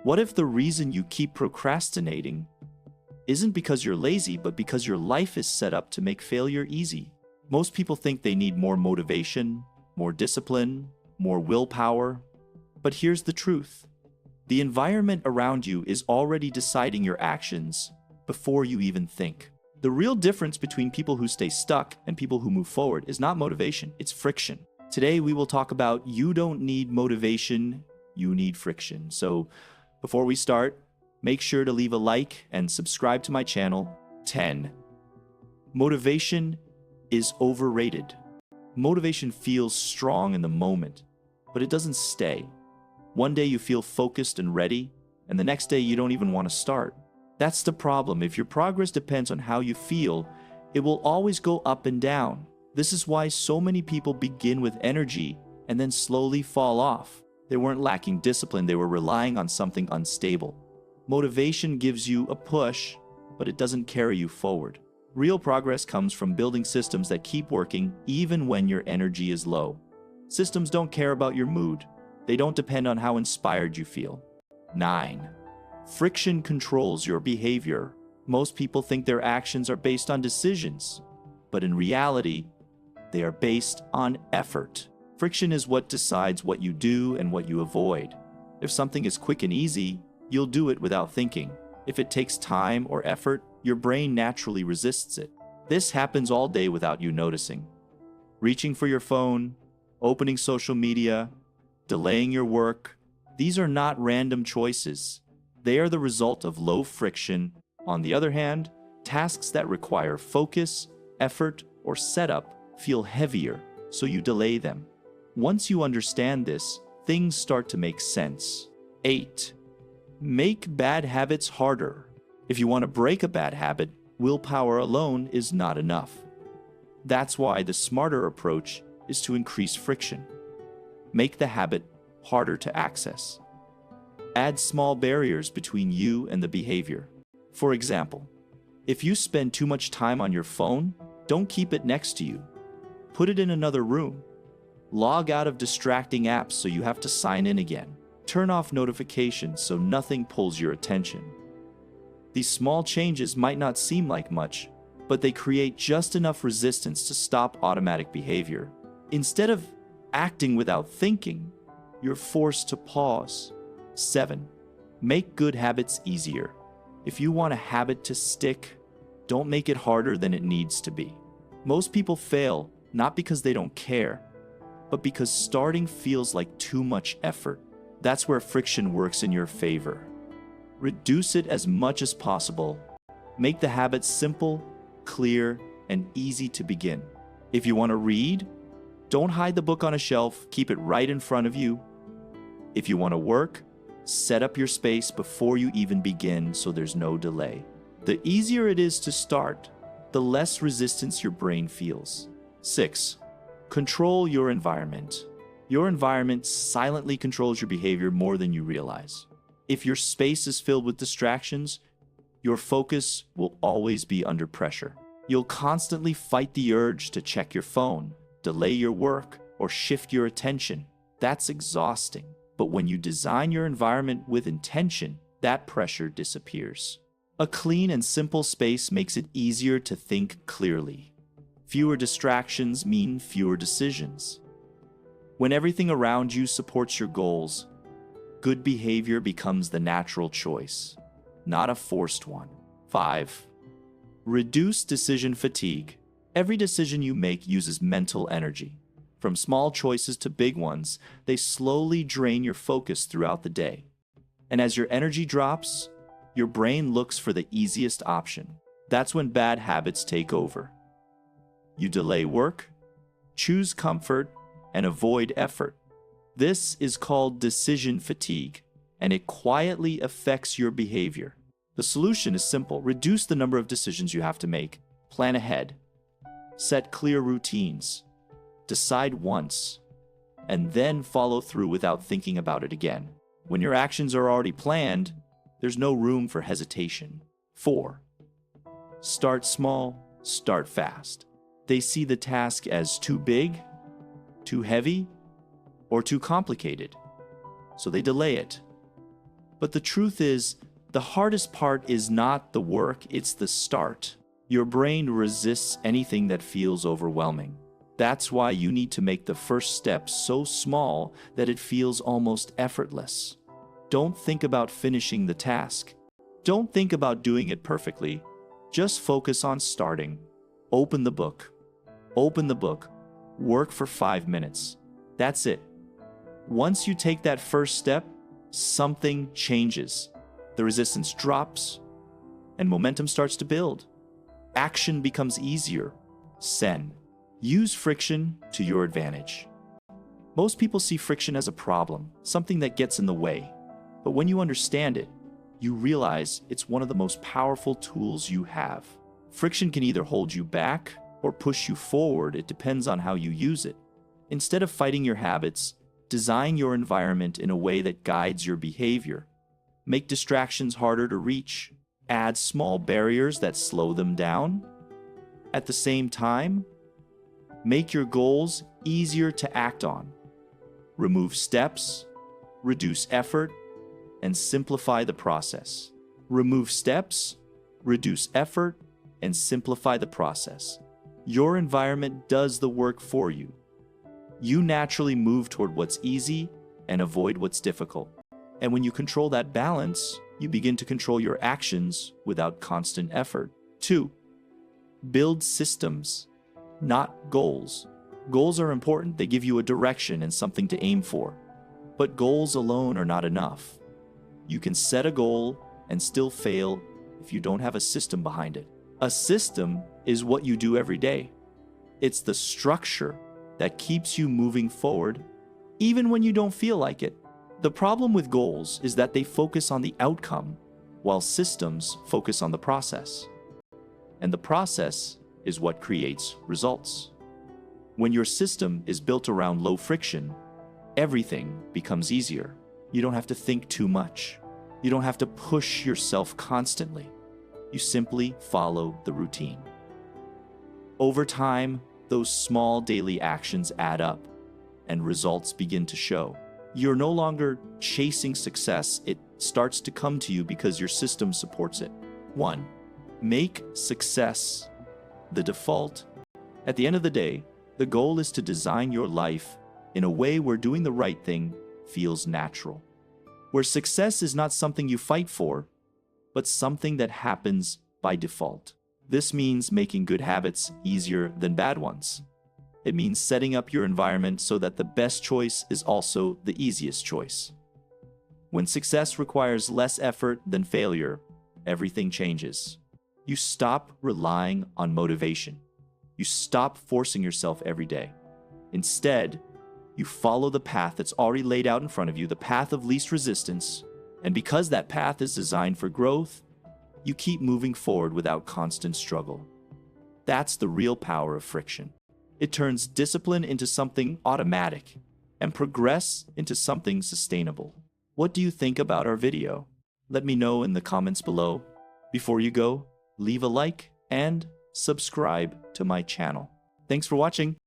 What if the reason you keep procrastinating isn't because you're lazy, but because your life is set up to make failure easy? Most people think they need more motivation, more discipline, more willpower. But here's the truth. The environment around you is already deciding your actions before you even think. The real difference between people who stay stuck and people who move forward is not motivation, it's friction. Today we will talk about you don't need motivation, you need friction. So before we start, make sure to leave a like and subscribe to my channel. 10. Motivation is overrated. Motivation feels strong in the moment, but it doesn't stay. One day you feel focused and ready, and the next day you don't even want to start. That's the problem. If your progress depends on how you feel, it will always go up and down. This is why so many people begin with energy and then slowly fall off. They weren't lacking discipline, they were relying on something unstable. Motivation gives you a push, but it doesn't carry you forward. Real progress comes from building systems that keep working even when your energy is low. Systems don't care about your mood. They don't depend on how inspired you feel. 9. Friction controls your behavior. Most people think their actions are based on decisions, but in reality, they are based on effort. Friction is what decides what you do and what you avoid. If something is quick and easy, you'll do it without thinking. If it takes time or effort, your brain naturally resists it. This happens all day without you noticing. Reaching for your phone, opening social media, delaying your work, these are not random choices. They are the result of low friction. On the other hand, tasks that require focus, effort, or setup feel heavier, so you delay them. Once you understand this, things start to make sense. 8. Make bad habits harder. If you want to break a bad habit, willpower alone is not enough. That's why the smarter approach is to increase friction. Make the habit harder to access. Add small barriers between you and the behavior. For example, if you spend too much time on your phone, don't keep it next to you. Put it in another room. Log out of distracting apps so you have to sign in again. Turn off notifications so nothing pulls your attention. These small changes might not seem like much, but they create just enough resistance to stop automatic behavior. Instead of acting without thinking, you're forced to pause. 7. Make good habits easier. If you want a habit to stick, don't make it harder than it needs to be. Most people fail not because they don't care, but because starting feels like too much effort. That's where friction works in your favor. Reduce it as much as possible. Make the habit simple, clear, and easy to begin. If you want to read, don't hide the book on a shelf, keep it right in front of you. If you want to work, set up your space before you even begin so there's no delay. The easier it is to start, the less resistance your brain feels. 6. Control your environment. Your environment silently controls your behavior more than you realize. If your space is filled with distractions, your focus will always be under pressure. You'll constantly fight the urge to check your phone, delay your work, or shift your attention. That's exhausting. But when you design your environment with intention, that pressure disappears. A clean and simple space makes it easier to think clearly. Fewer distractions mean fewer decisions. When everything around you supports your goals, good behavior becomes the natural choice, not a forced one. 5. Reduce decision fatigue. Every decision you make uses mental energy. From small choices to big ones, they slowly drain your focus throughout the day. And as your energy drops, your brain looks for the easiest option. That's when bad habits take over. You delay work, choose comfort, and avoid effort. This is called decision fatigue, and it quietly affects your behavior. The solution is simple. Reduce the number of decisions you have to make. Plan ahead. Set clear routines. Decide once, and then follow through without thinking about it again. When your actions are already planned, there's no room for hesitation. 4. Start small, start fast. They see the task as too big, too heavy, or too complicated, so they delay it. But the truth is, the hardest part is not the work, it's the start. Your brain resists anything that feels overwhelming. That's why you need to make the first step so small that it feels almost effortless. Don't think about finishing the task. Don't think about doing it perfectly. Just focus on starting. Open the book. Open the book. Work for 5 minutes. That's it. Once you take that first step, something changes. The resistance drops, and momentum starts to build. Action becomes easier. Sen. Use friction to your advantage. Most people see friction as a problem, something that gets in the way. But when you understand it, you realize it's one of the most powerful tools you have. Friction can either hold you back or push you forward. It depends on how you use it. Instead of fighting your habits, design your environment in a way that guides your behavior. Make distractions harder to reach. Add small barriers that slow them down. At the same time, make your goals easier to act on. Remove steps, reduce effort, and simplify the process. Remove steps, reduce effort, and simplify the process. Your environment does the work for you. You naturally move toward what's easy and avoid what's difficult. And when you control that balance, you begin to control your actions without constant effort. 2. Build systems, not goals. Goals are important. They give you a direction and something to aim for. But goals alone are not enough. You can set a goal and still fail if you don't have a system behind it. A system is what you do every day. It's the structure that keeps you moving forward, even when you don't feel like it. The problem with goals is that they focus on the outcome, while systems focus on the process. And the process is what creates results. When your system is built around low friction, everything becomes easier. You don't have to think too much. You don't have to push yourself constantly. You simply follow the routine. Over time, those small daily actions add up, and results begin to show. You're no longer chasing success. It starts to come to you because your system supports it. 1. Make success the default. At the end of the day, the goal is to design your life in a way where doing the right thing feels natural, where success is not something you fight for, but something that happens by default. This means making good habits easier than bad ones. It means setting up your environment so that the best choice is also the easiest choice. When success requires less effort than failure, everything changes. You stop relying on motivation. You stop forcing yourself every day. Instead, you follow the path that's already laid out in front of you, the path of least resistance. And because that path is designed for growth, you keep moving forward without constant struggle. That's the real power of friction. It turns discipline into something automatic and progress into something sustainable. What do you think about our video? Let me know in the comments below. Before you go, leave a like and subscribe to my channel. Thanks for watching.